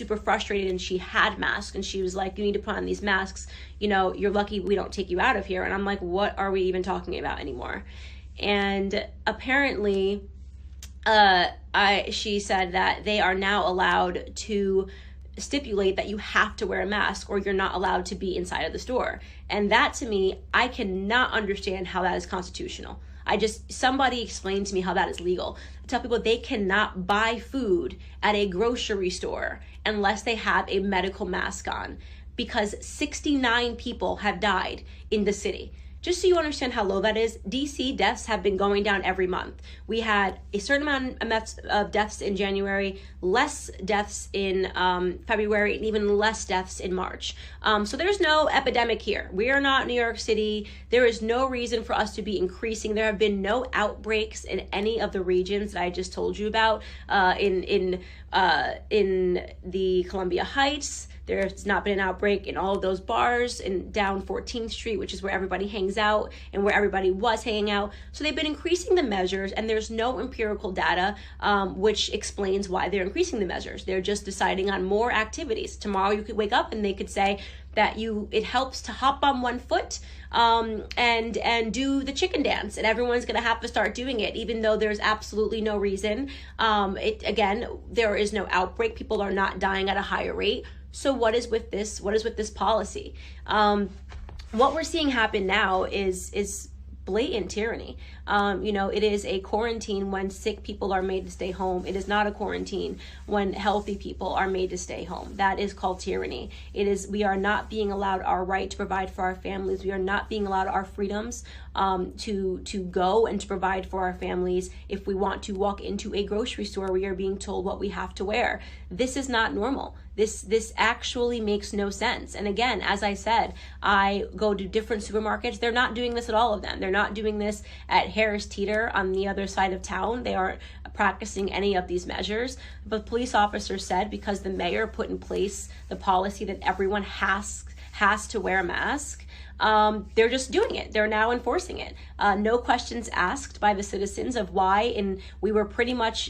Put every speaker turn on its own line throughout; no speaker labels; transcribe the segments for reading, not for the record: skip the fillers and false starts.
super frustrated, and she had masks, and she was like, you need to put on these masks, you know, you're lucky we don't take you out of here. And I'm like, what are we even talking about anymore? And apparently she said that they are now allowed to stipulate that you have to wear a mask or you're not allowed to be inside of the store. And that, to me, I cannot understand how that is constitutional. Somebody explain to me how that is legal. I tell people they cannot buy food at a grocery store unless they have a medical mask on, because 69 people have died in the city. Just so you understand how low that is, DC deaths have been going down every month. We had a certain amount of deaths in January, less deaths in February, and even less deaths in March. So there's no epidemic here. We are not New York City. There is no reason for us to be increasing. There have been no outbreaks in any of the regions that I just told you about. In the Columbia Heights, there's not been an outbreak in all of those bars and down 14th Street, which is where everybody hangs out and where everybody was hanging out. So they've been increasing the measures, and there's no empirical data which explains why they're increasing the measures. They're just deciding on more activities. Tomorrow you could wake up and they could say that it helps to hop on one foot and do the chicken dance, and everyone's going to have to start doing it, even though there's absolutely no reason. Again, there is no outbreak. People are not dying at a higher rate. So what is with this? What is with this policy? What we're seeing happen now is blatant tyranny. It is a quarantine when sick people are made to stay home. It is not a quarantine when healthy people are made to stay home. That is called tyranny. We are not being allowed our right to provide for our families. We are not being allowed our freedoms to go and to provide for our families. If we want to walk into a grocery store, we are being told what we have to wear. This is not normal. This actually makes no sense. And again, as I said, I go to different supermarkets. They're not doing this at all of them. They're not doing this at Harris Teeter on the other side of town. They aren't practicing any of these measures. But police officers said because the mayor put in place the policy that everyone has to wear a mask, they're just doing it. They're now enforcing it. No questions asked by the citizens of why. And we were pretty much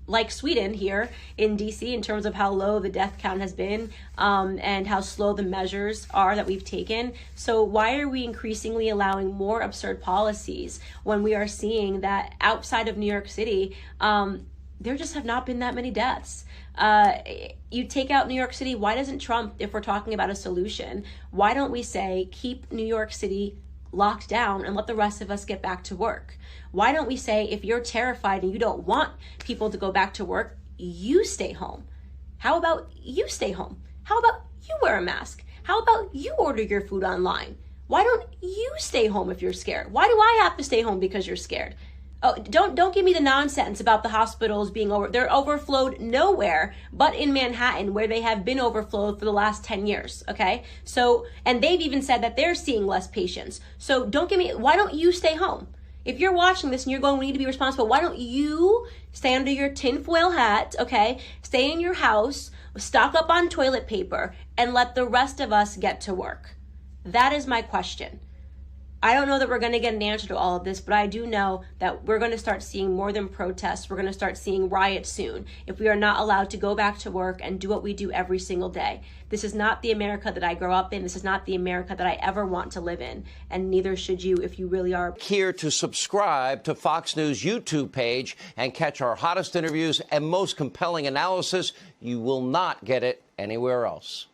like Sweden here in DC in terms of how low the death count has been and how slow the measures are that we've taken. So why are we increasingly allowing more absurd policies when we are seeing that outside of New York City, there just have not been that many deaths? You take out New York City, why doesn't Trump, if we're talking about a solution, why don't we say keep New York City locked down and let the rest of us get back to work? Why don't we say if you're terrified and you don't want people to go back to work, you stay home? How about you stay home? How about you wear a mask? How about you order your food online? Why don't you stay home if you're scared? Why do I have to stay home because you're scared? Oh, don't give me the nonsense about the hospitals being they're overflowed nowhere but in Manhattan, where they have been overflowed for the last 10 years, okay? So, and they've even said that they're seeing less patients. So why don't you stay home? If you're watching this and you're going, we need to be responsible, why don't you stay under your tinfoil hat, okay? Stay in your house, stock up on toilet paper, and let the rest of us get to work? That is my question. I don't know that we're going to get an answer to all of this, but I do know that we're going to start seeing more than protests. We're going to start seeing riots soon if we are not allowed to go back to work and do what we do every single day. This is not the America that I grow up in. This is not the America that I ever want to live in, and neither should you if you really are.
Here to subscribe to Fox News YouTube page and catch our hottest interviews and most compelling analysis. You will not get it anywhere else.